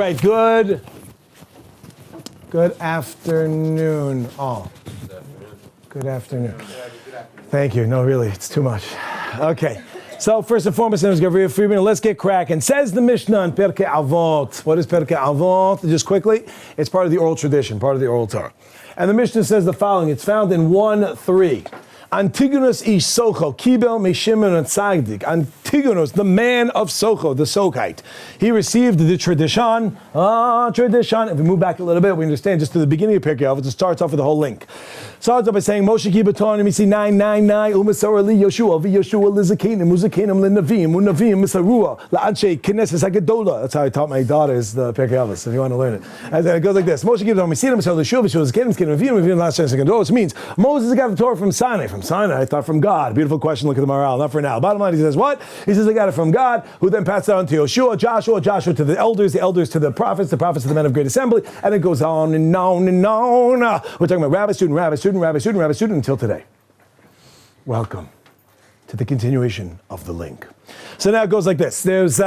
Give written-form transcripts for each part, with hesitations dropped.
right, good afternoon, all. Good afternoon. Thank you. No, really, it's too much. Okay. So first and foremost, my name is Gavriel Friedman. Let's get cracking. Says the Mishnah in Pirkei Avot. What is Pirkei Avot? Just quickly, it's part of the oral tradition, part of the oral Torah. And the Mishnah says the following. It's found in 1:3. Antigonus ish Socho, Kibel Meshimon and Tzagdik. Antigonus, the man of Socho, the Sochite. He received the tradition. Tradition. If we move back a little bit, we understand just to the beginning of Pirkei Avot. It starts off with the whole link. Starts off by saying, Moshe ki b'tonim, you see 999, u'masar li Yoshua, v'Yoshua lizakenim, u'zakenim l'navim, u'navim misarua, la'anshe knesses ha'gedola. That's how I taught my daughters the Pirkei Avot, so if you want to learn it. And then it goes like this. Moshe ki b'tonim, Mesidim, Misar l'Yeshua, v'Yeshua lizakenim, zkenim l'navim, l'navim la'anshe ha'gedola, which means Moses got the Torah from Sinai. From Sinai, I thought from God. Beautiful question, look at the morale, not for now. Bottom line, he says what? He says I got it from God, who then passed it on to Joshua to the elders to the prophets to the men of great assembly, and it goes on and on and on. We're talking about rabbi, student, until today. Welcome to the continuation of the link. So now it goes like this. There's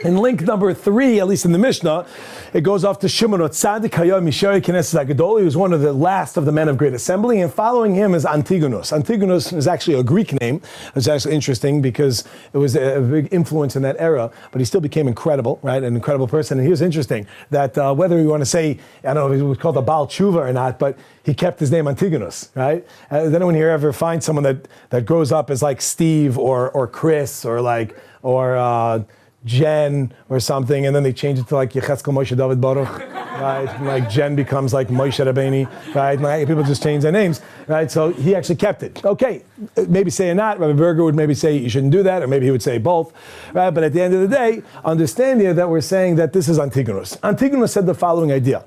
in link number 3, at least in the Mishnah, it goes off to Shimon Tzadik Hayom Mishari Knesset HaGedol. He was one of the last of the men of great assembly, and following him is Antigonus. Antigonus is actually a Greek name. It's actually interesting because it was a big influence in that era, but he still became incredible, right? An incredible person. And here's interesting that whether you want to say, I don't know if he was called a Baal Tshuva or not, but he kept his name Antigonus, right? Then when you ever find someone that grows up as like Steve or Chris or Jen or something, and then they change it to like Yechezkel Moshe David Baruch, right? And like Jen becomes like Moshe Rabbeinu, right? Like, people just change their names, right? So he actually kept it. Okay, maybe say or not. Rabbi Berger would maybe say you shouldn't do that, or maybe he would say both, right? But at the end of the day, understand here that we're saying that this is Antigonus. Antigonus said the following idea.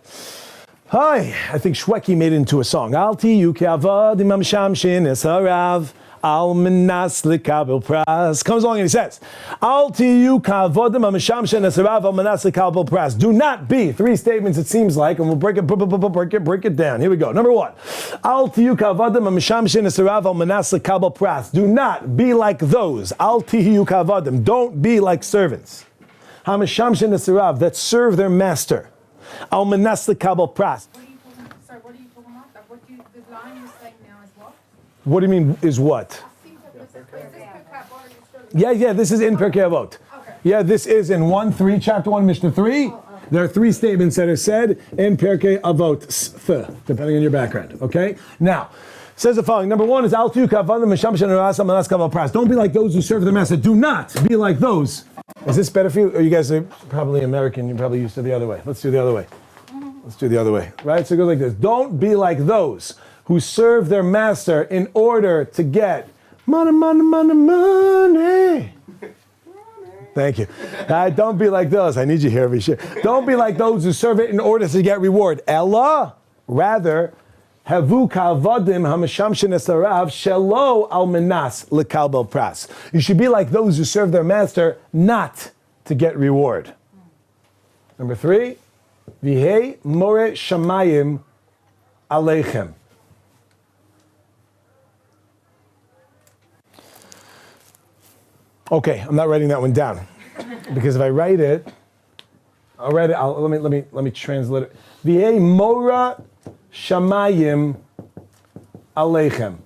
Hi, I think Shweki made it into a song. Al tiyu ke'avad imam shamshin es harav. Al menas lekabel pras. Comes along and he says, Al tiyu kavodimamishamshen esarav al menas lekabel pras. Do not be. 3 statements it seems like, and we'll break it down. Here we go. Number 1. Al tiyu kavodimamishamshen esarav al menas lekabel pras. Do not be like those. Al tiyu kavodim. Don't be like servants. Hamishamshen esarav, that serve their master. Al menas lekabel pras. What are you talking about? The line you're saying now is what? What do you mean, is what? Yeah, this is in Pirkei Avot. Okay. Yeah, this is in 1:3, chapter 1, Mishnah 3. There are 3 statements that are said in Pirkei Avot, depending on your background, okay? Now, says the following. Number 1 is, Al tiyu kavadim mishamshen erasa manas kabel pras. Don't be like those who serve the master. Do not be like those. Is this better for you? Or you guys are probably American, you're probably used to the other way. Let's do the other way. Let's do the other way, right? So it goes like this. Don't be like those who serve their master in order to get money. Thank you. Don't be like those. I need you here every year. Don't be like those who serve it in order to get reward. Ella, rather, havu kavadim hamashamshin esarav shelo al menas lekalbel pras. You should be like those who serve their master not to get reward. Number 3, vihei more shamayim aleichem. Okay, I'm not writing that one down because if I write it, let me translate it. V'hei mora shamayim aleichem.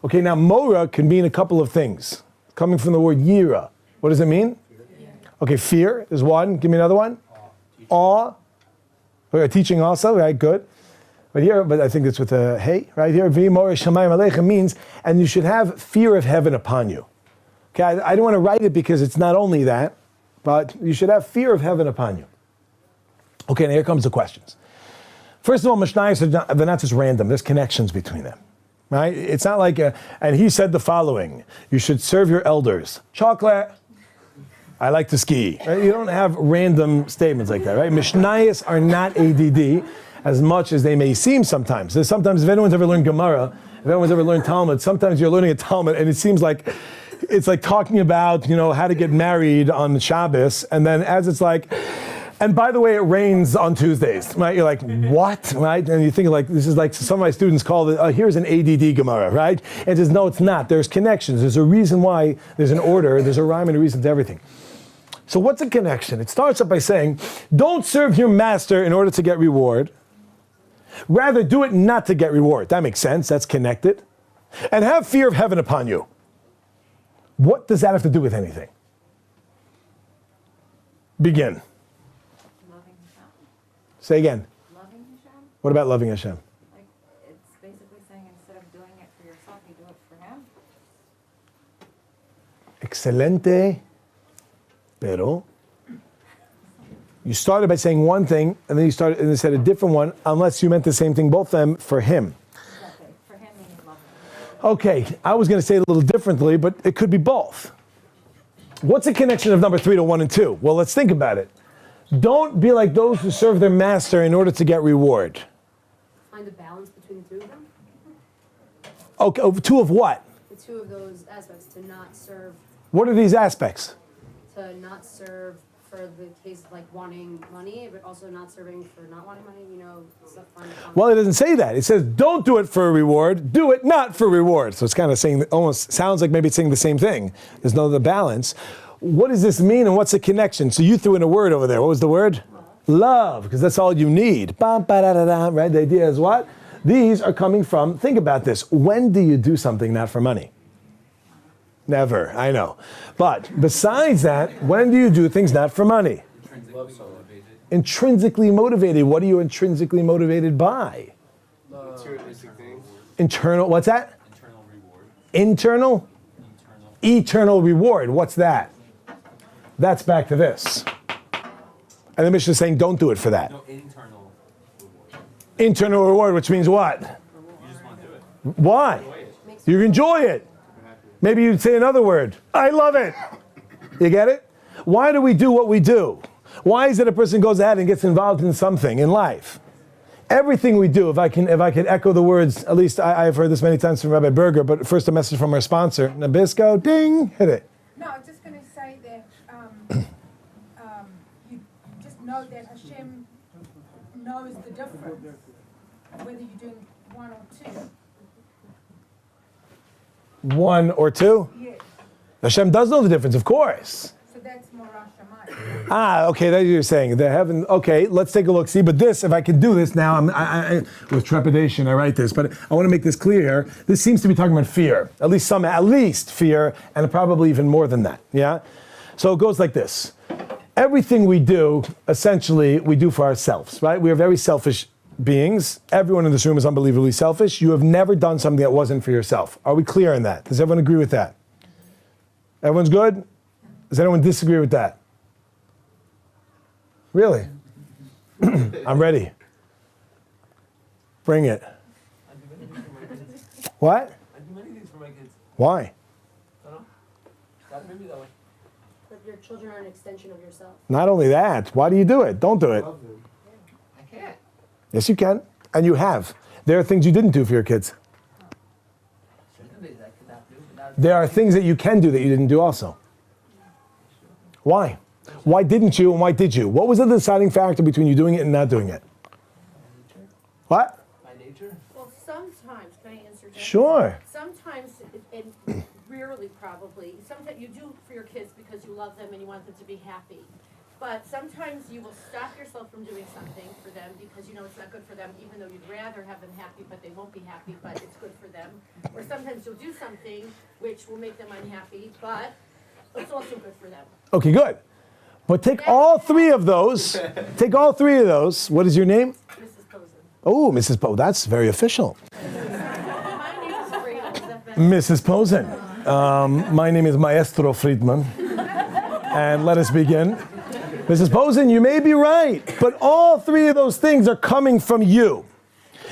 Okay, now mora can mean a couple of things. Coming from the word yira. What does it mean? Okay, fear is one. Give me another one. Awe. Okay, teaching also, right? Good. But I think it's with a hey, right here. V'hei mora shamayim aleichem means, and you should have fear of heaven upon you. Okay, I don't want to write it because it's not only that, but you should have fear of heaven upon you. Okay, now here comes the questions. First of all, Mishnayos are not just random. There's connections between them, right? It's not like, and he said the following, you should serve your elders. Chocolate, I like to ski. Right? You don't have random statements like that, right? Mishnayos are not ADD as much as they may seem sometimes. There's sometimes, if anyone's ever learned Gemara, if anyone's ever learned Talmud, sometimes you're learning a Talmud and it seems like, it's like talking about, how to get married on Shabbos, and then as it's like, and by the way, it rains on Tuesdays, right? You're like, what, right? And you think like, this is like, some of my students call it, here's an ADD Gemara, right? And it says, no, it's not. There's connections. There's a reason why, there's an order, there's a rhyme and a reason to everything. So what's a connection? It starts up by saying, don't serve your master in order to get reward. Rather, do it not to get reward. That makes sense. That's connected. And have fear of heaven upon you. What does that have to do with anything? Begin. Loving Hashem. Say again. Loving Hashem? What about loving Hashem? Like, it's basically saying instead of doing it for yourself, you do it for Him. Excelente. Pero. You started by saying one thing, and then you started and then said a different one, unless you meant the same thing, both of them, for Him. Exactly. For Him, meaning loving. Okay, I was going to say it a little differently, but it could be both. What's the connection of number 3 to 1 and 2? Well, let's think about it. Don't be like those who serve their master in order to get reward. Find a balance between the two of them. Okay, 2 of what? The two of those aspects, to not serve, What are these aspects? to not serve for the case of like wanting money, but also not serving for not wanting money, you know, stuff fun. Well, it doesn't say that. It says don't do it for a reward, do it not for reward. So it's kind of saying, almost sounds like maybe it's saying the same thing. There's no other balance. What does this mean and what's the connection? So you threw in a word over there. What was the word? Love, because that's all you need. Right? The idea is what? These are coming from, think about this. When do you do something not for money? Never, I know. But besides that, when do you do things not for money? Intrinsically motivated. What are you intrinsically motivated by? Internal, what's that? Internal reward. Internal? Eternal reward. What's that? That's back to this. And the Mishnah is saying don't do it for that. No, internal reward. Internal reward, which means what? You just want to do it. Why? You enjoy it. Maybe you'd say another word. I love it. You get it? Why do we do what we do? Why is it a person goes ahead and gets involved in something in life? Everything we do, if I can echo the words, at least I've heard this many times from Rabbi Berger, but first a message from our sponsor, Nabisco, ding, hit it. No, I'm just going to say that you just know that Hashem knows the difference, whether you're doing 1 or 2. 1 or 2? Yes. Hashem does know the difference, of course. So that's more Hashemayim. Okay, that's what you're saying. The heaven. Okay, let's take a look. See, but this, if I can do this now, with trepidation, I write this. But I want to make this clear here. This seems to be talking about fear, at least fear, and probably even more than that. Yeah. So it goes like this. Everything we do, essentially, we do for ourselves, right? We are very selfish beings. Everyone in this room is unbelievably selfish. You have never done something that wasn't for yourself. Are we clear on that? Does everyone agree with that? Everyone's good? Does anyone disagree with that? Really? I'm ready. Bring it. I do many things for my kids. What? I do many things for my kids. Why? I don't know. God made me that way. But your children are an extension of yourself. Not only that, why do you do it? Don't do it. I can't. Yes, you can. And you have. There are things you didn't do for your kids. Certain days I could not do without. There are things that you can do that you didn't do also. Why? Why didn't you and why did you? What was the deciding factor between you doing it and not doing it? What? My nature. Well, sometimes, can I answer that? Sure. Sometimes, and rarely probably, sometimes you do for your kids because you love them and you want them to be happy. But sometimes you will stop yourself from doing something for them because you know it's not good for them, even though you'd rather have them happy, but they won't be happy, but it's good for them. Or sometimes you'll do something which will make them unhappy, but it's also good for them. Okay, good. But take all 3 of those. Take all 3 of those. What is your name? Mrs. Posen. Oh, Mrs. Poe. That's very official. My name is Freya. Is that better? Mrs. Posen. My name is Maestro Friedman. And let us begin. Mrs. Posen, you may be right, but all 3 of those things are coming from you.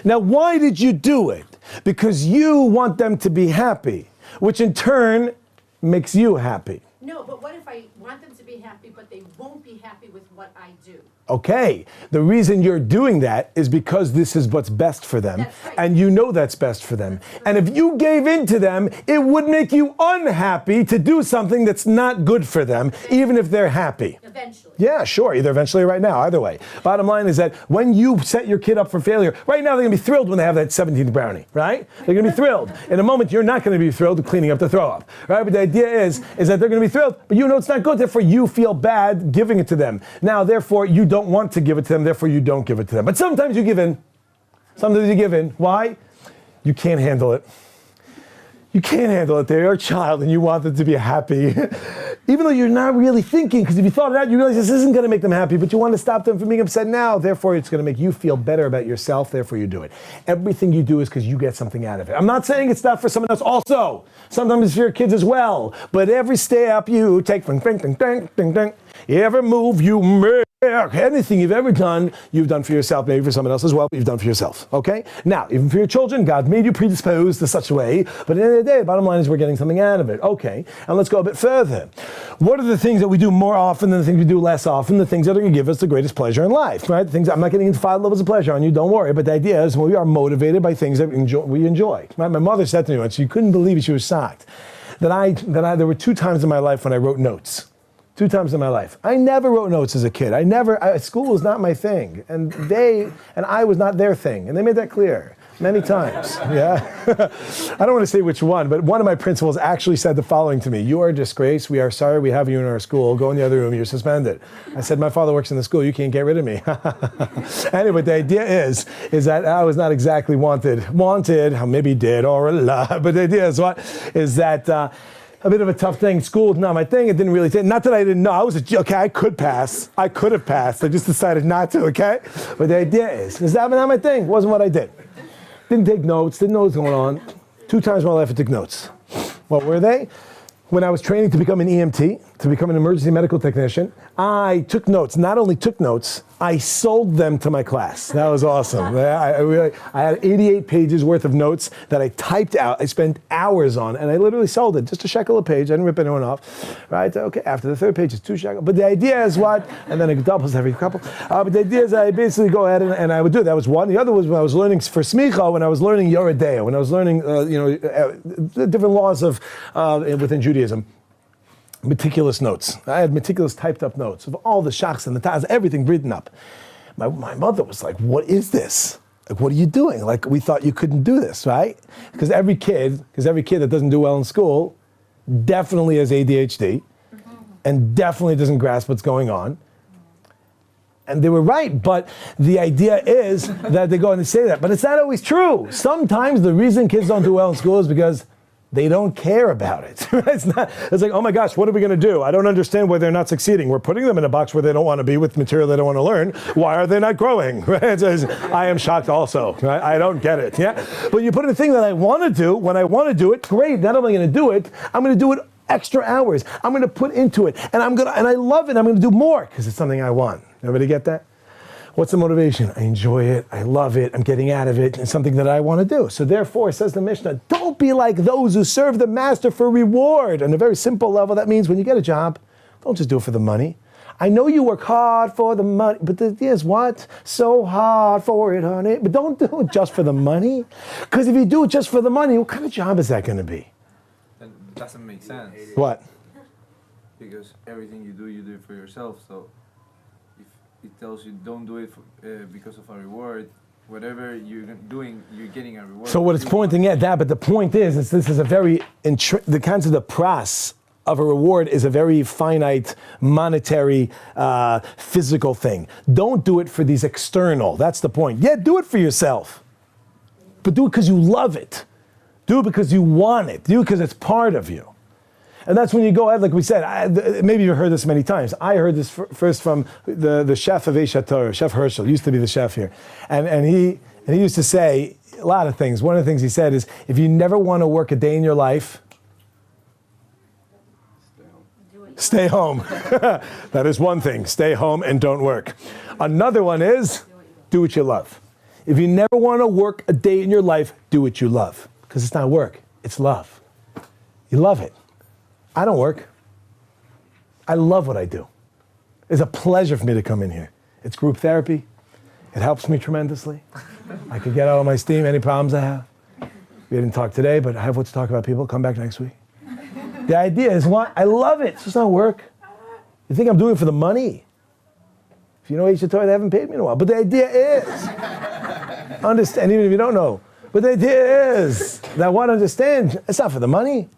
Now, why did you do it? Because you want them to be happy, which in turn makes you happy. No, but what if I want them to be happy, but they won't be happy with what I do? Okay, the reason you're doing that is because this is what's best for them, That's right. and you know that's best for them. And if you gave in to them, it would make you unhappy to do something that's not good for them, even if they're happy. Eventually. Yeah, sure, either eventually or right now, either way. Bottom line is that when you set your kid up for failure, right now they're gonna be thrilled when they have that 17th brownie, right? They're gonna be thrilled. In a moment, you're not gonna be thrilled with cleaning up the throw up, right? But the idea is that they're gonna be thrilled, but you know it's not good, therefore you feel bad giving it to them. Now, therefore, you don't want to give it to them, therefore you don't give it to them. But sometimes you give in. Sometimes you give in. Why? You can't handle it. You can't handle it. They're a child and you want them to be happy. Even though you're not really thinking, because if you thought it out, you realize this isn't going to make them happy, but you want to stop them from being upset now. Therefore, it's going to make you feel better about yourself. Therefore, you do it. Everything you do is because you get something out of it. I'm not saying it's not for someone else also. Sometimes it's for your kids as well. But every step you take from ding, ding, ding, ding, ding, every move you make, anything you've ever done, you've done for yourself, maybe for someone else as well, but you've done for yourself, okay? Now, even for your children, God made you predisposed to such a way, but at the end of the day, the bottom line is we're getting something out of it. Okay, and let's go a bit further. What are the things that we do more often than the things we do less often, the things that are going to give us the greatest pleasure in life, right? The things, I'm not getting into 5 levels of pleasure on you, don't worry, but the idea is we are motivated by things that we enjoy. Right? My mother said to me once, she couldn't believe it, she was shocked, there were 2 times in my life when I wrote notes. 2 times in my life. I never wrote notes as a kid. School was not my thing. And I was not their thing. And they made that clear many times. Yeah. I don't want to say which one, but one of my principals actually said the following to me: "You are a disgrace. We are sorry we have you in our school. Go in the other room. You're suspended." I said, "My father works in the school. You can't get rid of me." Anyway, the idea is that I was not exactly wanted, maybe dead or alive, but the idea is a bit of a tough thing. School is not my thing. It didn't really take, not that I didn't know. I could pass. I could have passed. I just decided not to, okay? But the idea is that not my thing. It wasn't what I did. Didn't take notes. Didn't know what was going on. 2 times in my life I took notes. What were they? When I was training to become an EMT, to become an emergency medical technician, I took notes. Not only took notes, I sold them to my class. That was awesome. I had 88 pages worth of notes that I typed out. I spent hours on, and I literally sold it. Just a shekel a page. I didn't rip anyone off. Right? Okay, after the 3rd page, it's 2 shekels. But the idea is what? And then it doubles every couple. But the idea is I basically go ahead and I would do it. That was one. The other was when I was learning for smicha, when I was learning Yoredea, when I was learning the different laws of within Judaism. Meticulous notes. I had meticulous typed up notes of all the shachs and the taz, everything written up. My mother was like, "What is this? Like, what are you doing? Like, we thought you couldn't do this, right?" Because every kid that doesn't do well in school definitely has ADHD and definitely doesn't grasp what's going on. And they were right, but the idea is that they go and they say that. But it's not always true. Sometimes the reason kids don't do well in school is because they don't care about it. It's like, oh my gosh, what are we going to do? I don't understand why they're not succeeding. We're putting them in a box where they don't want to be with material they don't want to learn. Why are they not growing? Right? I am shocked also. Right? I don't get it. Yeah. But you put in a thing that I want to do, when I want to do it, great. Not only going to do it, I'm going to do it extra hours. I'm going to put into it, and I love it. I'm going to do more because it's something I want. Everybody get that? What's the motivation? I enjoy it. I love it. I'm getting out of it. It's something that I want to do. So therefore, says the Mishnah, don't be like those who serve the master for reward. On a very simple level, that means when you get a job, don't just do it for the money. I know you work hard for the money, but the idea is what? So hard for it, honey. But don't do it just for the money. Because if you do it just for the money, what kind of job is that going to be? That doesn't make sense. What? Because everything you do it for yourself. So it tells you don't do it because of a reward. Whatever you're doing, you're getting a reward. So what it's pointing at that, but the point is this is a very, the kinds of the pras of a reward is a very finite, monetary, physical thing. Don't do it for these external. That's the point. Yeah, do it for yourself. But do it because you love it. Do it because you want it. Do it because it's part of you. And that's when you go ahead, like we said, maybe you've heard this many times. I heard this first from the chef of Aish HaTorah, Chef Herschel, used to be the chef here. And he used to say a lot of things. One of the things he said is, if you never want to work a day in your life, stay home. That is one thing. Stay home and don't work. Another one is, do what you love. If you never want to work a day in your life, do what you love. Because it's not work, it's love. You love it. I don't work. I love what I do. It's a pleasure for me to come in here. It's group therapy. It helps me tremendously. I can get out of my steam, any problems I have. We didn't talk today, but I have what to talk about, people. Come back next week. The idea is what? I love it. It's just not work. You think I'm doing it for the money? If you know Aish HaTorah, they haven't paid me in a while. But the idea is, understand, even if you don't know, but the idea is that what understand, it's not for the money.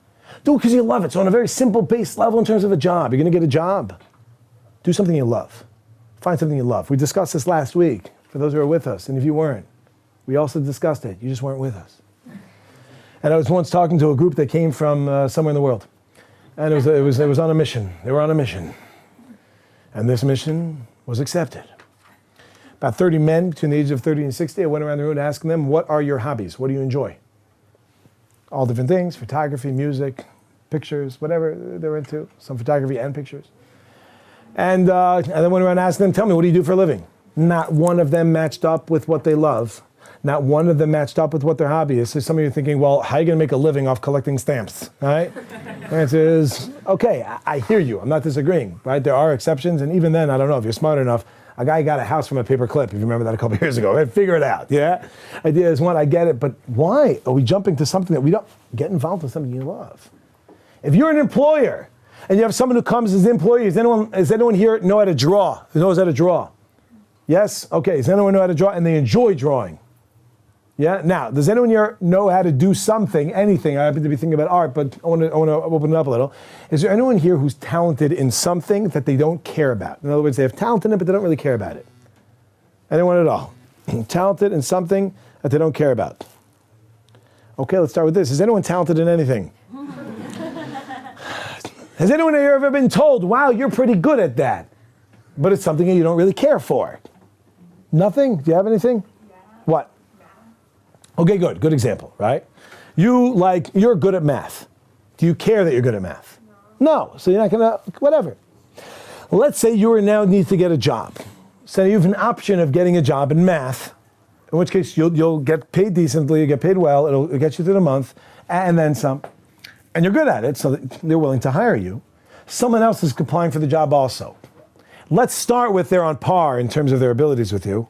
Do it because you love it. So on a very simple base level in terms of a job, you're going to get a job. Do something you love. Find something you love. We discussed this last week, for those who were with us. And if you weren't, we also discussed it. You just weren't with us. And I was once talking to a group that came from somewhere in the world. And it was on a mission. They were on a mission. And this mission was accepted. About 30 men between the ages of 30 and 60. I went around the room asking them, what are your hobbies? What do you enjoy? All different things, photography, music, pictures, whatever they're into. Some photography and pictures. And then went around asking them, tell me, what do you do for a living? Not one of them matched up with what they love. Not one of them matched up with what their hobby is. So some of you are thinking, well, how are you going to make a living off collecting stamps, right? The answer is, okay, I hear you. I'm not disagreeing, right? There are exceptions, and even then, I don't know, if you're smart enough, a guy got a house from a paper clip, if you remember that a couple years ago, right? Figure it out, yeah? Idea is, one, I get it, but why are we jumping to something that we don't get involved in something you love? If you're an employer, and you have someone who comes as an employee, does anyone here know how to draw? Who knows how to draw? Yes? Okay, does anyone know how to draw? And they enjoy drawing. Yeah. Now, does anyone here know how to do something, anything? I happen to be thinking about art, but I want to open it up a little. Is there anyone here who's talented in something that they don't care about? In other words, they have talent in it, but they don't really care about it. Anyone at all? Talented in something that they don't care about. Okay, let's start with this. Is anyone talented in anything? Has anyone here ever been told, wow, you're pretty good at that, but it's something that you don't really care for? Nothing? Do you have anything? Yeah. What? Okay, good. Good example, right? You're good at math. Do you care that you're good at math? No. So you're not gonna, whatever. Let's say you now need to get a job. So you have an option of getting a job in math, in which case you'll get paid decently, you get paid well, it'll get you through the month, and then some. And you're good at it, so they're willing to hire you. Someone else is applying for the job also. Let's start with they're on par in terms of their abilities with you,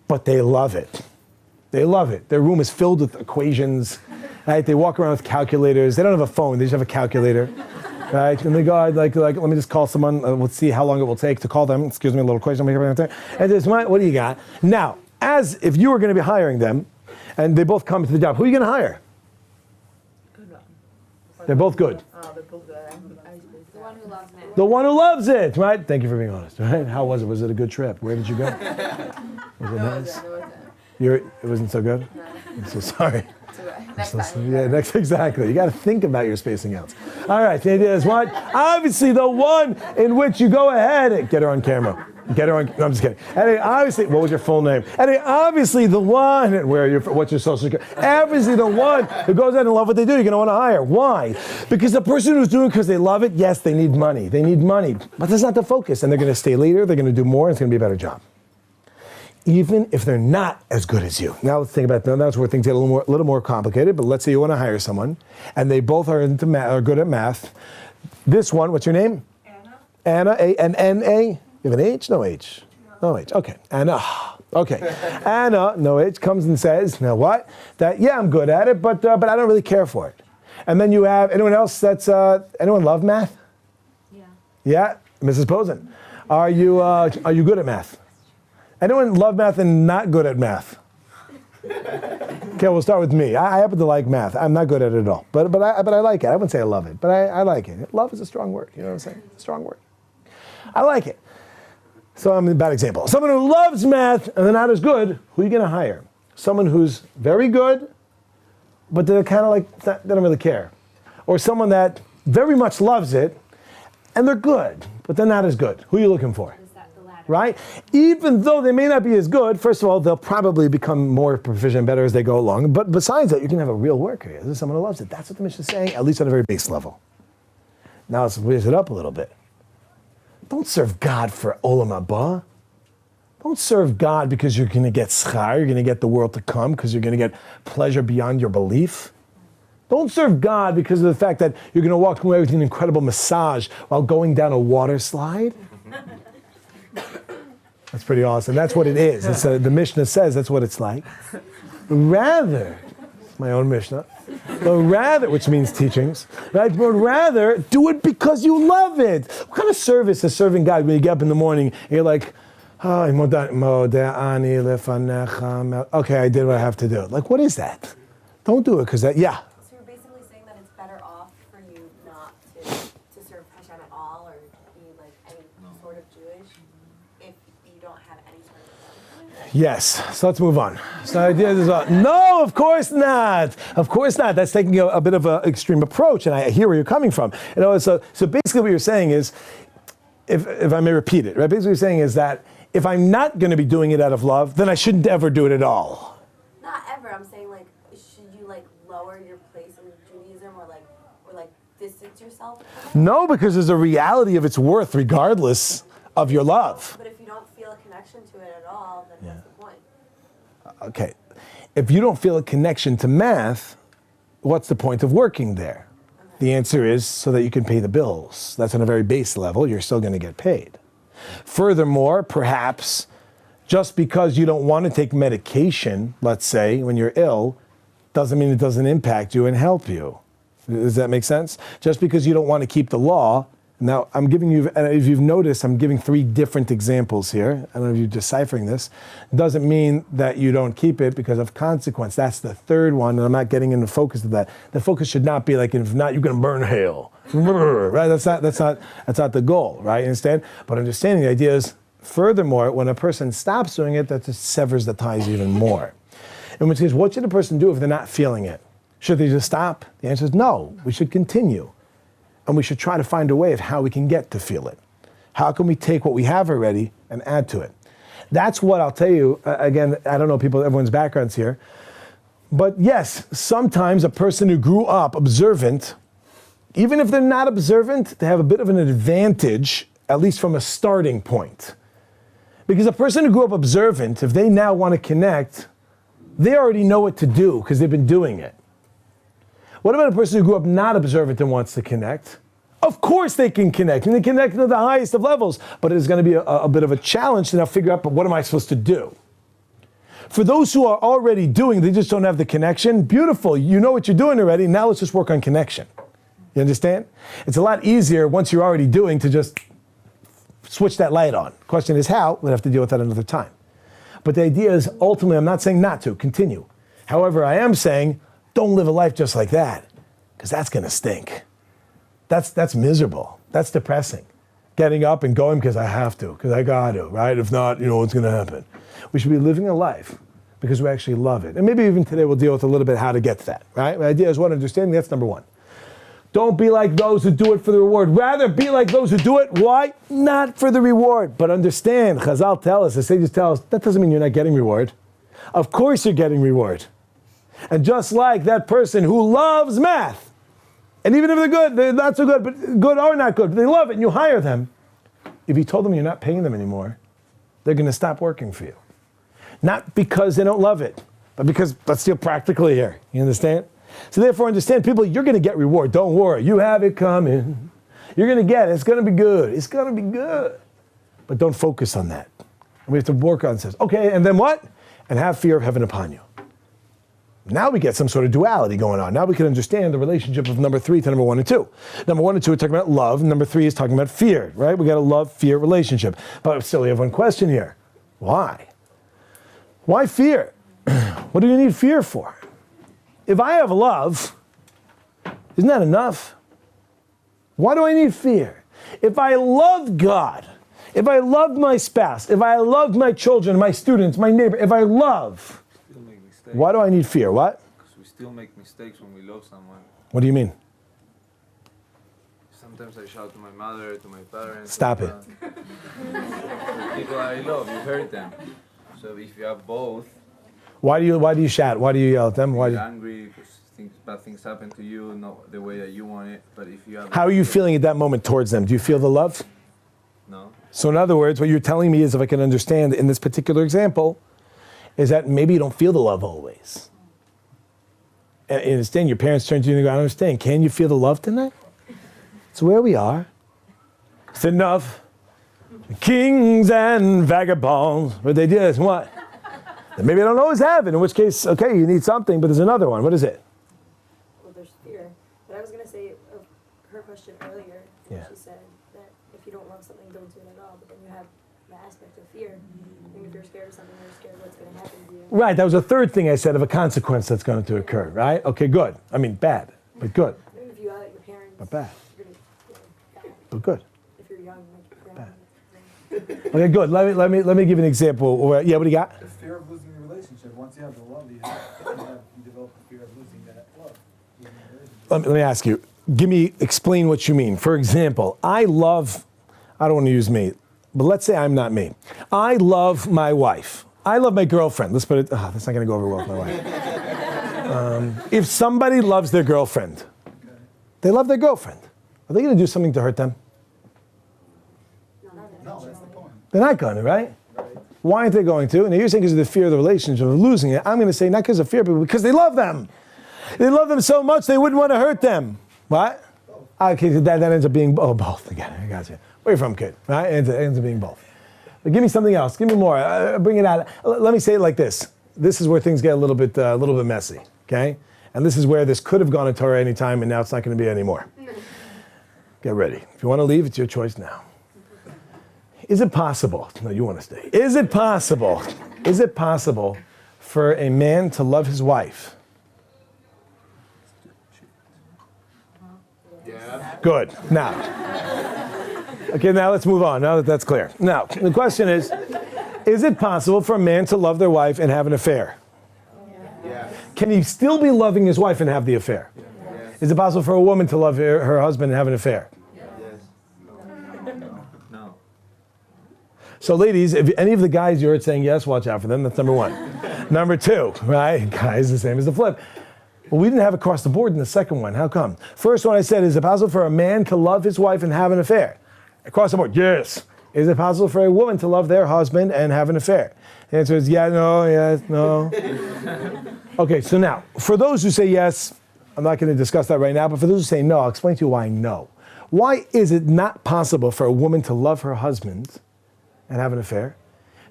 but they love it. They love it. Their room is filled with equations, right? They walk around with calculators. They don't have a phone, they just have a calculator, right? And they go, like, let me just call someone, let's see how long it will take to call them. Excuse me, a little equation. And just, what do you got? Now, as if you were going to be hiring them, and they both come to the job, who are you going to hire? They're both good. The one who loves math. The one who loves it, right? Thank you for being honest, right? How was it? Was it a good trip? Where did you go? Was it nice? It wasn't so good? No. I'm so sorry. Next time. Yeah, exactly. You got to think about your spacing outs. All right, the idea is what? Obviously, the one in which you go ahead and get her on camera. Get her on. No, I'm just kidding. And obviously, what was your full name? And obviously, the one. What's your social security? Obviously, the one who goes out and love what they do, you're going to want to hire. Why? Because the person who's doing it because they love it, yes, they need money. They need money, but that's not the focus. And they're going to stay later. They're going to do more. And it's going to be a better job, even if they're not as good as you. Now let's think about that. That's where things get a little more complicated. But let's say you want to hire someone, and they both are into are good at math. This one, what's your name? Anna. Anna. A-N-N-A. You have an H? No H. No H. Okay. Anna. Okay. Anna, no H, comes and says, now what? That, yeah, I'm good at it, but I don't really care for it. And then you have, anyone else that's, anyone love math? Yeah. Yeah? Mrs. Posen. Are you good at math? Anyone love math and not good at math? Okay, we'll start with me. I happen to like math. I'm not good at it at all. But I like it. I wouldn't say I love it, but I like it. Love is a strong word. You know what I'm saying? It's a strong word. I like it. So I'm a bad example. Someone who loves math and they're not as good, who are you going to hire? Someone who's very good, but they're kind of like, they don't really care. Or someone that very much loves it, and they're good, but they're not as good. Who are you looking for? Is that the latter? Right? Even though they may not be as good, first of all, they'll probably become more proficient and better as they go along. But besides that, you can have a real worker here. This is someone who loves it. That's what the Mishnah is saying, at least on a very base level. Now let's raise it up a little bit. Don't serve God for Olam Haba. Don't serve God because you're going to get schar, you're going to get the world to come, because you're going to get pleasure beyond your belief. Don't serve God because of the fact that you're going to walk away with an incredible massage while going down a water slide. That's pretty awesome. That's what it is. The Mishnah says that's what it's like. Rather, my own Mishnah, but rather, which means teachings, right? But rather, do it because you love it. What kind of service is serving God when you get up in the morning and you're like, oh, okay, I did what I have to do. Like, what is that? Don't do it because that, yeah. So you're basically saying that it's better off for you not to serve Hashem at all or be like any sort of Jewish if you don't have any sort of love? Yes. So let's move on. So the idea is, no, of course not. Of course not. That's taking a bit of an extreme approach, and I hear where you're coming from. So basically what you're saying is, if I may repeat it, right? Basically what you're saying is that if I'm not going to be doing it out of love, then I shouldn't ever do it at all. Not ever. I'm saying like, should you like lower your place in Judaism or distance yourself from it? No, because there's a reality of its worth regardless of your love. But if you don't feel a connection to it at all, then what's the point? Okay. If you don't feel a connection to math, what's the point of working there? The answer is so that you can pay the bills. That's on a very base level. You're still going to get paid. Furthermore, perhaps just because you don't want to take medication, let's say, when you're ill, doesn't mean it doesn't impact you and help you. Does that make sense? Just because you don't want to keep the law. Now, I'm giving you, if you've noticed, I'm giving 3 different examples here. I don't know if you're deciphering this. Doesn't mean that you don't keep it because of consequence. That's the 3rd one, and I'm not getting into the focus of that. The focus should not be like, if not, you're going to burn hell. Right? That's not the goal, right? You understand? But understanding the idea is, furthermore, when a person stops doing it, that just severs the ties even more. In which case, what should a person do if they're not feeling it? Should they just stop? The answer is no. We should continue. And we should try to find a way of how we can get to feel it. How can we take what we have already and add to it? That's what I'll tell you. Again, I don't know everyone's backgrounds here. But yes, sometimes a person who grew up observant, even if they're not observant, they have a bit of an advantage, at least from a starting point. Because a person who grew up observant, if they now want to connect, they already know what to do because they've been doing it. What about a person who grew up not observant and wants to connect? Of course they can connect, and they connect to the highest of levels, but it is going to be a bit of a challenge to now figure out, but what am I supposed to do? For those who are already doing, they just don't have the connection, beautiful, you know what you're doing already, now let's just work on connection. You understand? It's a lot easier once you're already doing to just switch that light on. Question is how, we'll have to deal with that another time. But the idea is, ultimately, I'm not saying not to, continue. However, I am saying, don't live a life just like that, because that's going to stink. That's miserable. That's depressing. Getting up and going because I have to, because I got to, right? If not, what's going to happen? We should be living a life because we actually love it. And maybe even today we'll deal with a little bit how to get to that, right? The idea is one understanding, that's number 1. Don't be like those who do it for the reward. Rather, be like those who do it. Why? Not for the reward. But understand, Chazal tell us, the sages tell us, that doesn't mean you're not getting reward. Of course you're getting reward. And just like that person who loves math, and even if they're good, they're not so good, but good or not good, but they love it and you hire them, if you told them you're not paying them anymore, they're going to stop working for you. Not because they don't love it, but because, let's deal practically here. You understand? So therefore understand, people, you're going to get reward. Don't worry. You have it coming. You're going to get it. It's going to be good. It's going to be good. But don't focus on that. We have to work on this. Okay, and then what? And have fear of heaven upon you. Now we get some sort of duality going on. Now we can understand the relationship of number 3 to number 1 and 2. Number 1 and 2 are talking about love. Number 3 is talking about fear, right? We got a love-fear relationship. But still, we have one question here. Why? Why fear? What do you need fear for? If I have love, isn't that enough? Why do I need fear? If I love God, if I love my spouse, if I love my children, my students, my neighbor, if I love, why do I need fear? What? Because we still make mistakes when we love someone. What do you mean? Sometimes I shout to my mother, to my parents. Stop it. People I love, you hurt them. So if you have both, Why do you shout? Why do you yell at them? Why do you're you... angry because bad things happen to you, not the way that you want it. But if you have, How are you feeling at that moment towards them? Do you feel the love? No. So in other words, what you're telling me is, if I can understand in this particular example, is that maybe you don't feel the love always. And understand, your parents turn to you and go, I don't understand. Can you feel the love tonight? It's where we are. It's enough. Kings and vagabonds. What they do is what? Maybe I don't always have it, in which case, okay, you need something, but there's another one. What is it? Well, there's fear. But I was going to say her question earlier. Yeah. She said that if you don't love something, don't do it at all. But then you have the aspect of fear. I mean, if you're scared of something, you're scared of what's going to happen to you. Right, that was a third thing I said of a consequence that's going to occur, right? Okay, good. I mean, bad, but good. I mean, if you yell at your parents, But bad. you're going to But good. if you're young, like your Bad. grandma. Okay, good. Let me give you an example. Yeah, what do you got? The fear of losing the relationship. Once you have the love, you develop the fear of losing that love. Losing the relationship. Let me ask you. Explain what you mean. For example, I don't want to use me, but let's say I'm not me. I love my wife. I love my girlfriend. Let's put it, that's not going to go over well with my wife. If somebody loves their girlfriend, they love their girlfriend, are they going to do something to hurt them? No, that's the point. They're not going to, right? Why aren't they going to? And you're saying because of the fear of the relationship, of losing it. I'm going to say not because of fear, but because they love them. They love them so much they wouldn't want to hurt them. What? Okay, that ends up being both. Again, I got you. Where you from, kid? Right? It ends up being both. But give me something else. Give me more. Bring it out. Let me say it like this. This is where things get a little bit messy. Okay? And this is where this could have gone to Torah any time, and now it's not going to be anymore. Get ready. If you want to leave, it's your choice now. Is it possible? No, you want to stay. Is it possible? Is it possible for a man to love his wife? Yeah. Good. Now. Okay, now let's move on, now that that's clear. Now, the question is it possible for a man to love their wife and have an affair? Yeah. Can he still be loving his wife and have the affair? Yes. Is it possible for a woman to love her husband and have an affair? Yes. No. So ladies, if any of the guys you heard saying yes, watch out for them. That's number one. Number two, right? Guys, the same as the flip. Well, we didn't have across the board in the second one. How come? First one I said, is it possible for a man to love his wife and have an affair? Across the board, yes. Is it possible for a woman to love their husband and have an affair? The answer is yeah, no, yes, no. Okay, so now, for those who say yes, I'm not going to discuss that right now, but for those who say no, I'll explain to you why no. Why is it not possible for a woman to love her husband and have an affair?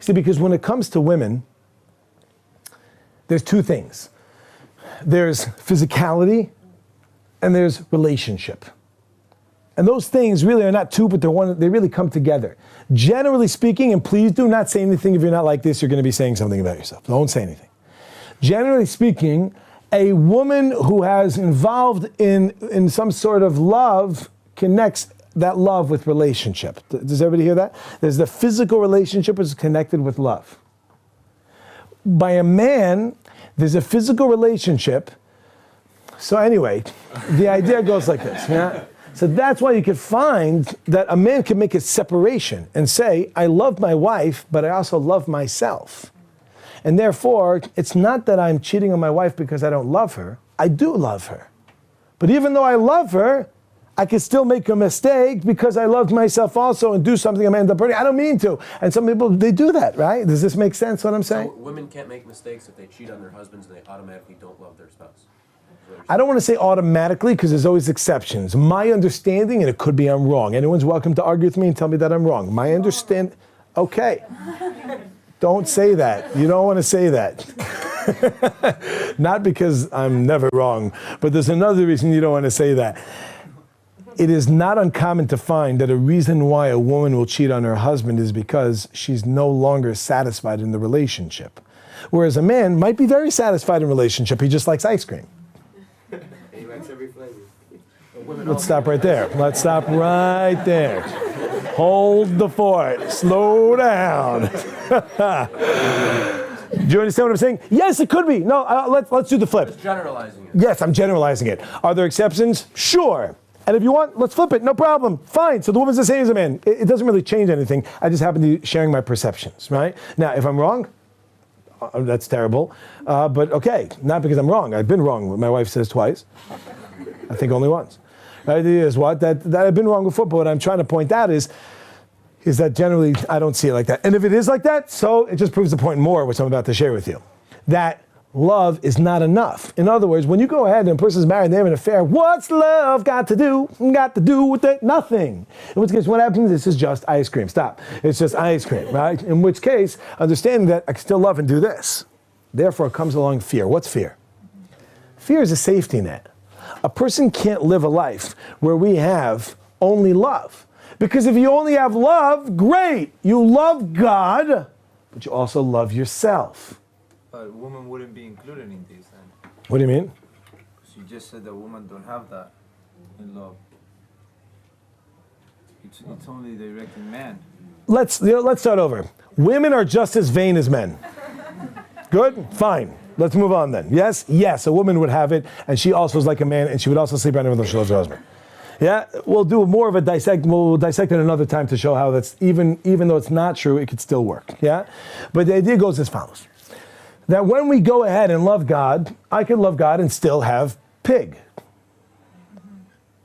See, because when it comes to women, there's two things. There's physicality and there's relationship. And those things really are not two, but they're one. They really come together. Generally speaking, and please do not say anything if you're not like this, you're going to be saying something about yourself. Don't say anything. Generally speaking, a woman who has involved in some sort of love connects that love with relationship. Does everybody hear that? There's the physical relationship which is connected with love. By a man, there's a physical relationship. So anyway, the idea goes like this. Yeah? So that's why you could find that a man can make a separation and say, I love my wife, but I also love myself. And therefore, it's not that I'm cheating on my wife because I don't love her. I do love her. But even though I love her, I can still make a mistake because I love myself also and do something I may end up hurting. I don't mean to. And some people, they do that, right? Does this make sense what I'm saying? So women can't make mistakes if they cheat on their husbands and they automatically don't love their spouse. I don't want to say automatically because there's always exceptions. My understanding, and it could be I'm wrong. Anyone's welcome to argue with me and tell me that I'm wrong. My understand, okay. Don't say that. You don't want to say that. Not because I'm never wrong, but there's another reason you don't want to say that. It is not uncommon to find that a reason why a woman will cheat on her husband is because she's no longer satisfied in the relationship. Whereas a man might be very satisfied in a relationship, he just likes ice cream. He likes every flavor. Let's stop right there. Let's stop right there. Hold the fort. Slow down. Do you understand what I'm saying? Yes, it could be. No, let's do the flip. Just generalizing it. Yes, I'm generalizing it. Are there exceptions? Sure. And if you want, let's flip it. No problem. Fine. So the woman's the same as a man. It doesn't really change anything. I just happen to be sharing my perceptions, right? Now, if I'm wrong, that's terrible. But okay, not because I'm wrong. I've been wrong. My wife says twice. I think only once. The idea is what? That I've been wrong before, but what I'm trying to point out is that generally I don't see it like that. And if it is like that, so it just proves the point more, which I'm about to share with you. That love is not enough. In other words, when you go ahead and a person's married and they have an affair, what's love got to do? Got to do with it? Nothing. In which case, what happens? This is just ice cream. Stop. It's just ice cream, right? In which case, understanding that I can still love and do this. Therefore, comes along fear. What's fear? Fear is a safety net. A person can't live a life where we have only love. Because if you only have love, great. You love God, but you also love yourself. But women wouldn't be included in this then. What do you mean? Because you just said that women don't have that in love. It's only directing men. Let's start over. Women are just as vain as men. Good? Fine. Let's move on then. Yes? Yes, a woman would have it, and she also is like a man, and she would also sleep around with she loves her husband. Yeah? We'll do more of a dissect. We'll dissect it another time to show how that's, even though it's not true, it could still work. Yeah? But the idea goes as follows. That when we go ahead and love God, I can love God and still have pig.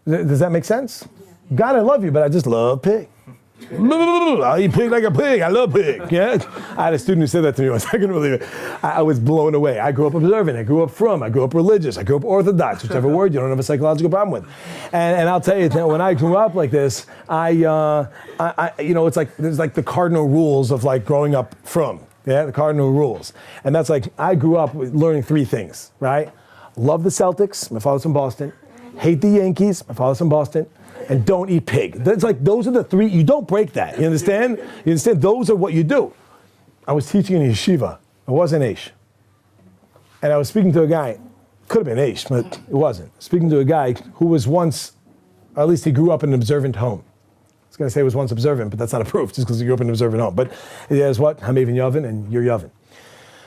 Does that make sense? God, I love you, but I just love pig. I eat pig like a pig. I love pig. Yeah? I had a student who said that to me once. I couldn't believe it. I was blown away. I grew up observant. I grew up religious. I grew up orthodox, whichever word you don't have a psychological problem with. And I'll tell you that when I grew up like this, it's like there's like the cardinal rules of like growing up from. Yeah, the cardinal rules. And that's like, I grew up learning three things, right? Love the Celtics. My father's from Boston. Hate the Yankees. My father's from Boston. And don't eat pig. That's like, those are the three. You don't break that. You understand? You understand? Those are what you do. I was teaching in yeshiva. It wasn't Aish. And I was speaking to a guy. Could have been Aish, but it wasn't. Speaking to a guy who was once, or at least he grew up in an observant home. I was going to say he was once observant, but that's not a proof, just because he grew up in an observant home. But it is what? I'm even Yavin, and you're Yavin.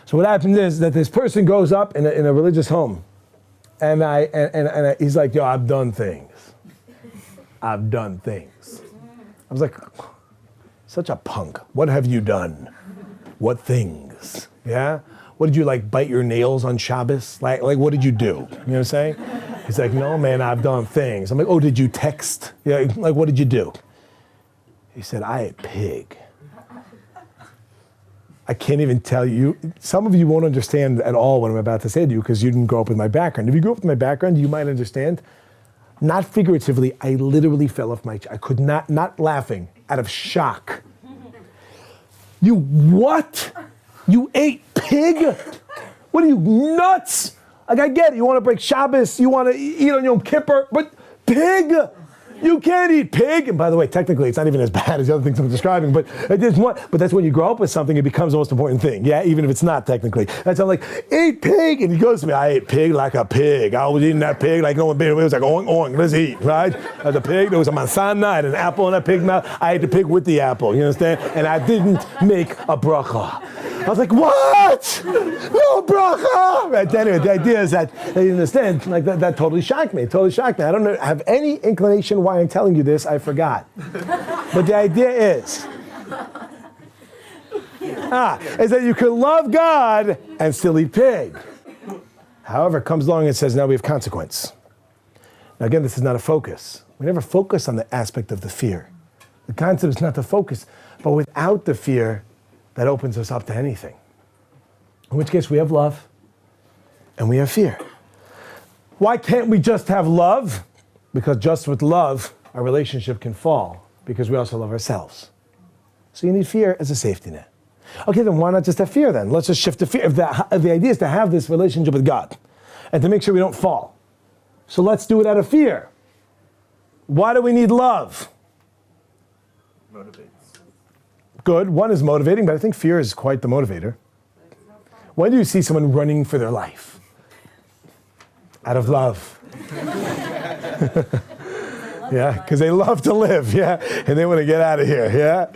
So what happens is that this person grows up in a religious home. And he's like, yo, I've done things. I've done things. I was like, such a punk. What have you done? What things? Yeah? What did you like bite your nails on Shabbos? Like what did you do? You know what I'm saying? He's like, no man, I've done things. I'm like, oh, did you text? Yeah, like what did you do? He said, I ate pig. I can't even tell you. Some of you won't understand at all what I'm about to say to you because you didn't grow up with my background. If you grew up with my background, you might understand. Not figuratively, I literally fell off my chair. I could not laughing, out of shock. You what? You ate pig? What are you, nuts? Like, I get it, you want to break Shabbos, you want to eat on Yom Kippur, but pig? You can't eat pig. And by the way, technically, it's not even as bad as the other things I'm describing, but that's when you grow up with something, it becomes the most important thing. Yeah, even if it's not technically. That's how I'm like, eat pig. And he goes to me, I ate pig like a pig. I was eating that pig like no one been. It was like, oink, oink, let's eat, right? The pig, there was a manzana, I had an apple in that pig mouth. I ate the pig with the apple, you understand? And I didn't make a bracha. I was like, what? No bracha! Right, anyway, the idea is that, you understand, like that totally shocked me. It totally shocked me. I don't have any inclination why I'm telling you this, I forgot. But the idea is that you can love God and still eat pig. However, it comes along and says, now we have consequence. Now again, this is not a focus. We never focus on the aspect of the fear. The concept is not the focus, but without the fear, that opens us up to anything. In which case we have love and we have fear. Why can't we just have love? Because just with love, our relationship can fall because we also love ourselves. So you need fear as a safety net. Okay, then why not just have fear then? Let's just shift to fear. If the idea is to have this relationship with God and to make sure we don't fall. So let's do it out of fear. Why do we need love? Motivates. Good. One is motivating, but I think fear is quite the motivator. When do you see someone running for their life? Out of love. Yeah, because they love to live, yeah, and they want to get out of here, yeah.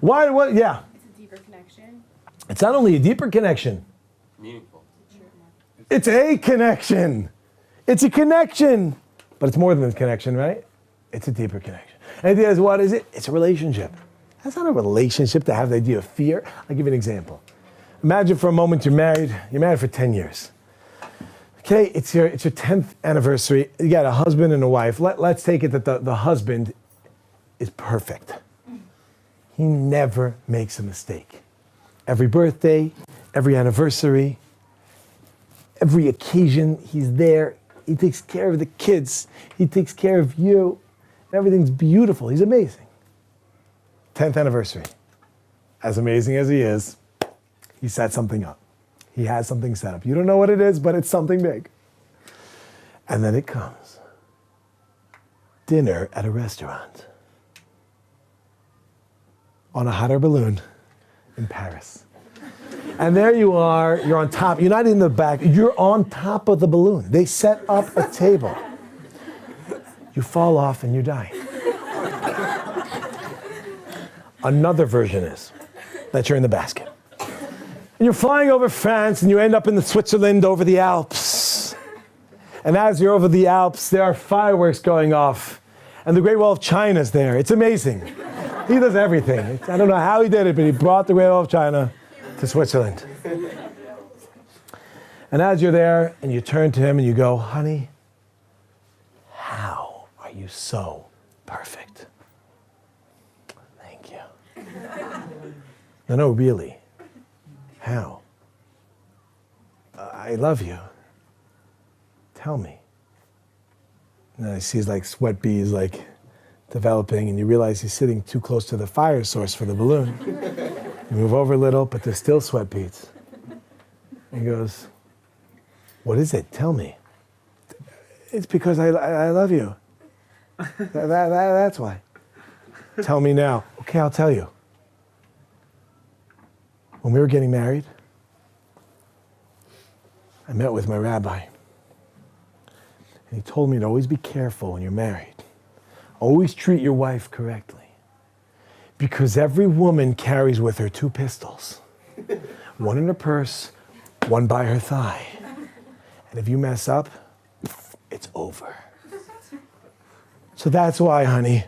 Why? What? Yeah. It's a deeper connection. It's not only a deeper connection. Meaningful. It's a connection. It's a connection, but it's more than a connection, right? It's a deeper connection. And the idea is, what is it? It's a relationship. That's not a relationship to have the idea of fear. I'll give you an example. Imagine for a moment you're married for 10 years. Okay, it's your 10th anniversary. You got a husband and a wife. Let's take it that the husband is perfect. He never makes a mistake. Every birthday, every anniversary, Every occasion, he's there. He takes care of the kids. He takes care of you. Everything's beautiful. He's amazing. 10th anniversary. As amazing as he is, he set something up. He has something set up. You don't know what it is, but it's something big. And then it comes. Dinner at a restaurant. On a hot air balloon in Paris. And there you are, you're on top. You're not in the back, you're on top of the balloon. They set up a table. You fall off and you die. Another version is that you're in the basket. And you're flying over France and you end up in Switzerland over the Alps. And as you're over the Alps, there are fireworks going off. And the Great Wall of China is there. It's amazing. He does everything. I don't know how he did it, but he brought the Great Wall of China to Switzerland. And as you're there and you turn to him and you go, honey, how are you so perfect? Thank you. No, really. How? I love you. Tell me. And then I see his sweat beads developing, and you realize he's sitting too close to the fire source for the balloon. You move over a little, but there's still sweat beads. And he goes, what is it? Tell me. It's because I love you. That's why. Tell me now. Okay, I'll tell you. When we were getting married, I met with my rabbi. And he told me to always be careful when you're married. Always treat your wife correctly. Because every woman carries with her 2 pistols. One in her purse, one by her thigh. And if you mess up, it's over. So that's why, honey.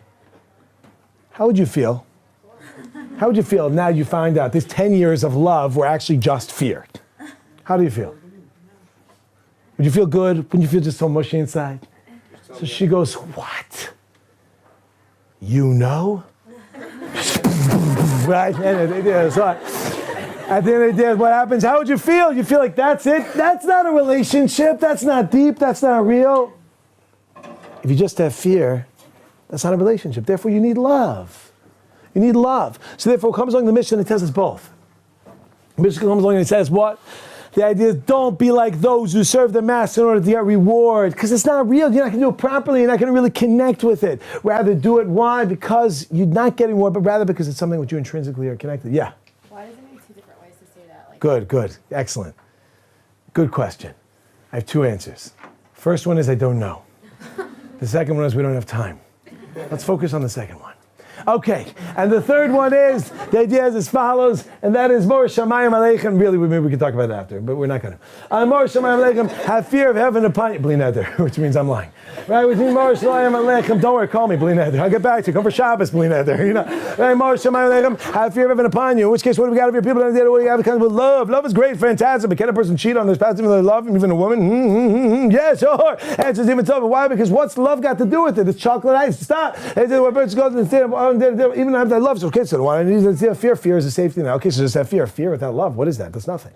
How would you feel? How would you feel now you find out this 10 years of love were actually just fear? How do you feel? Would you feel good? Wouldn't you feel just so mushy inside? So she goes, what? You know? Right? And they did. So at the end of the day, what happens? How would you feel? You feel like that's it? That's not a relationship. That's not deep. That's not real. If you just have fear, that's not a relationship. Therefore, you need love. You need love. So therefore, it comes along the mission and it tells us both. The mission comes along and it says what? The idea is don't be like those who serve the master in order to get reward, because it's not real. You're not going to do it properly. You're not going to really connect with it. Rather do it. Why? Because you're not getting reward, but rather because it's something which you intrinsically are connected. Yeah. Why does it need 2 different ways to say that? Good. Excellent. Good question. I have 2 answers. First one is I don't know. The second one is we don't have time. Let's focus on the second one. Okay, and the third one is, the idea is as follows, and that is Mor Shamayim Aleichem. Really, maybe we can talk about it after, but we're not going to. Mor Shamayim Aleichem, have fear of heaven upon you. Bli neder, which means I'm lying. Right, which means Mor Shamayim Aleichem, don't worry, call me, Bli neder. I'll get back to you. Come for Shabbos, Bli neder. You know, right, Mor Shamayim Aleichem, have fear of heaven upon you. In which case, what do we got of your people? What do we have kind of love? Love is great, fantastic, but can a person cheat on this past even though they love him, even a woman? Yeah, sure. Answers even tougher. Why? Because what's love got to do with it? It's chocolate ice. Stop. What person goes and even after I love, so okay, so why do I need to fear? Fear is a safety net. Okay, so just have fear. Fear without love, what is that? That's nothing.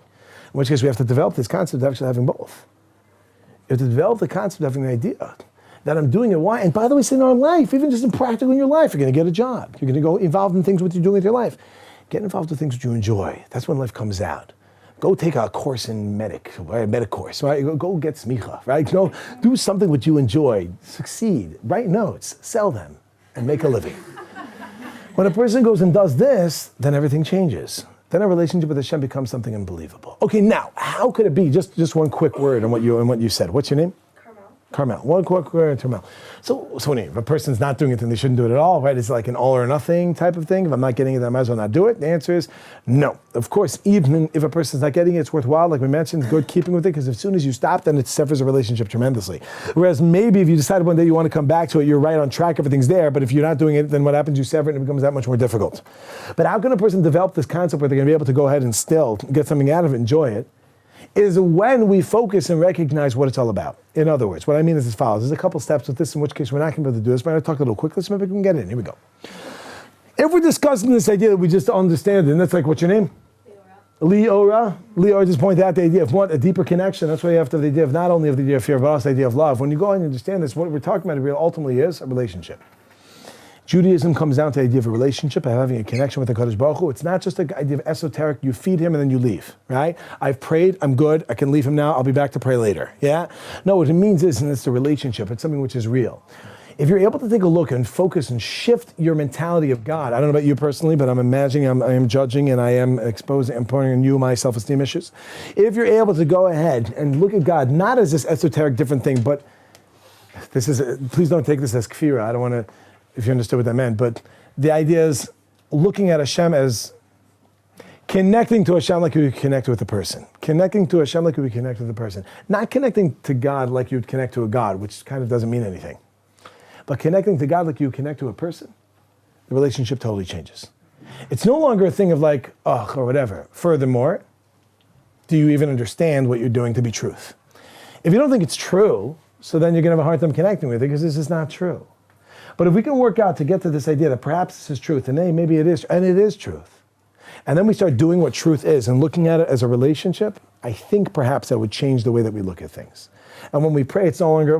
In which case we have to develop this concept of actually having both. You have to develop the concept of having an idea that I'm doing it. Why? And by the way, it's in our life, even just in practical in your life. You're going to get a job. You're going to go involved in things what you're doing with your life. Get involved with things that you enjoy. That's when life comes out. Go take a course in medic, right? A medic course, right? Go get smicha, right? Go do something what you enjoy. Succeed. Write notes. Sell them. And make a living. When a person goes and does this, then everything changes. Then our relationship with Hashem becomes something unbelievable. Okay, now, how could it be? Just one quick word on what you said. What's your name? Carmel. One quick word, Carmel. So what do you mean? If a person's not doing it, then they shouldn't do it at all, right? It's like an all or nothing type of thing. If I'm not getting it, then I might as well not do it. The answer is no. Of course, even if a person's not getting it, it's worthwhile. Like we mentioned, good keeping with it, because as soon as you stop, then it severs a relationship tremendously. Whereas maybe if you decide one day you want to come back to it, you're right on track, everything's there. But if you're not doing it, then what happens? You sever it and it becomes that much more difficult. But how can a person develop this concept where they're going to be able to go ahead and still get something out of it, enjoy it? Is when we focus and recognize what it's all about. In other words, what I mean is as follows. There's a couple steps with this, in which case we're not going to be able to do this, but I'm going to talk a little quickly so maybe we can get in. Here we go. If we're discussing this idea that we just understand it, and that's like, what's your name? Liora just pointed out the idea of a deeper connection. That's why you have to have the idea of not only of the idea of fear, but also the idea of love. When you go and understand this, what we're talking about ultimately is a relationship. Judaism comes down to the idea of a relationship, of having a connection with the Kadosh Baruch Hu. It's not just the idea of esoteric, you feed him and then you leave, right? I've prayed, I'm good, I can leave him now, I'll be back to pray later, yeah? No, what it means is, and it's the relationship, it's something which is real. If you're able to take a look and focus and shift your mentality of God, I don't know about you personally, but I'm imagining I am judging and I am exposing and pointing on you my self-esteem issues. If you're able to go ahead and look at God, not as this esoteric different thing, but please don't take this as kfira, I don't want to, if you understood what that meant, but the idea is looking at Hashem as connecting to Hashem like you would connect with a person. Connecting to Hashem like you would connect with a person. Not connecting to God like you would connect to a God, which kind of doesn't mean anything. But connecting to God like you connect to a person, the relationship totally changes. It's no longer a thing of like, ugh, or whatever. Furthermore, do you even understand what you're doing to be truth? If you don't think it's true, so then you're going to have a hard time connecting with it because this is not true. But if we can work out to get to this idea that perhaps this is truth, and hey, maybe it is, and it is truth, and then we start doing what truth is and looking at it as a relationship, I think perhaps that would change the way that we look at things. And when we pray, it's no longer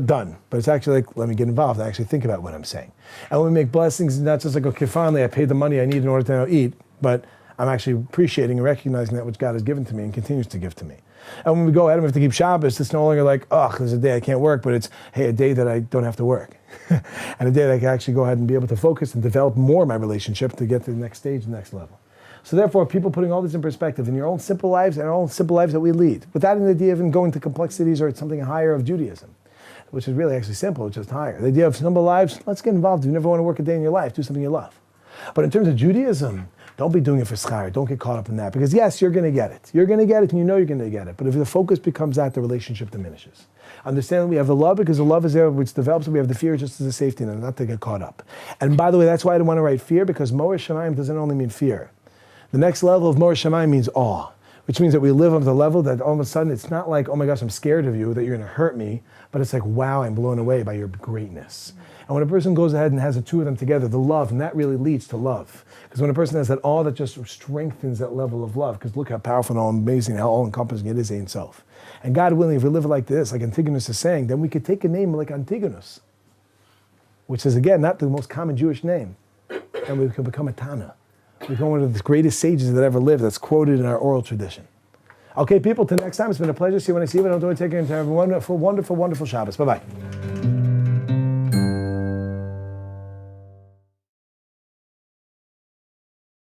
done, but it's actually like, let me get involved and actually think about what I'm saying. And when we make blessings, it's not just like, okay, finally, I paid the money I need in order to now eat, but I'm actually appreciating and recognizing that which God has given to me and continues to give to me. And when we go ahead and we have to keep Shabbos, it's no longer like, oh, there's a day I can't work, but it's, hey, a day that I don't have to work. And a day that I can actually go ahead and be able to focus and develop more my relationship to get to the next stage, the next level. So therefore, people putting all this in perspective in your own simple lives and our own simple lives that we lead, without an idea of even going to complexities or something higher of Judaism, which is really actually simple, it's just higher. The idea of simple lives, let's get involved. You never want to work a day in your life, do something you love. But in terms of Judaism, don't be doing it for schar. Don't get caught up in that. Because yes, you're going to get it. You're going to get it and you know you're going to get it. But if the focus becomes that, the relationship diminishes. Understand that we have the love because the love is there which develops, and we have the fear just as a safety net, not to get caught up. And by the way, that's why I don't want to write fear, because Moer Shamayim doesn't only mean fear. The next level of Moer Shamayim means awe, which means that we live on the level that all of a sudden it's not like, oh my gosh, I'm scared of you, that you're going to hurt me, but it's like, wow, I'm blown away by your greatness. And when a person goes ahead and has the two of them together, the love, and that really leads to love. Because when a person has that awe, that just strengthens that level of love, because look how powerful and how amazing, how all-encompassing it is Ein Sof. And God willing, if we live like this, like Antigonus is saying, then we could take a name like Antigonus, which is, again, not the most common Jewish name, and we could become a Tana. We become one of the greatest sages that ever lived, that's quoted in our oral tradition. Okay, people, till next time, it's been a pleasure. See you when I see you. Don't do it. Take care and have a wonderful, wonderful, wonderful Shabbos. Bye-bye.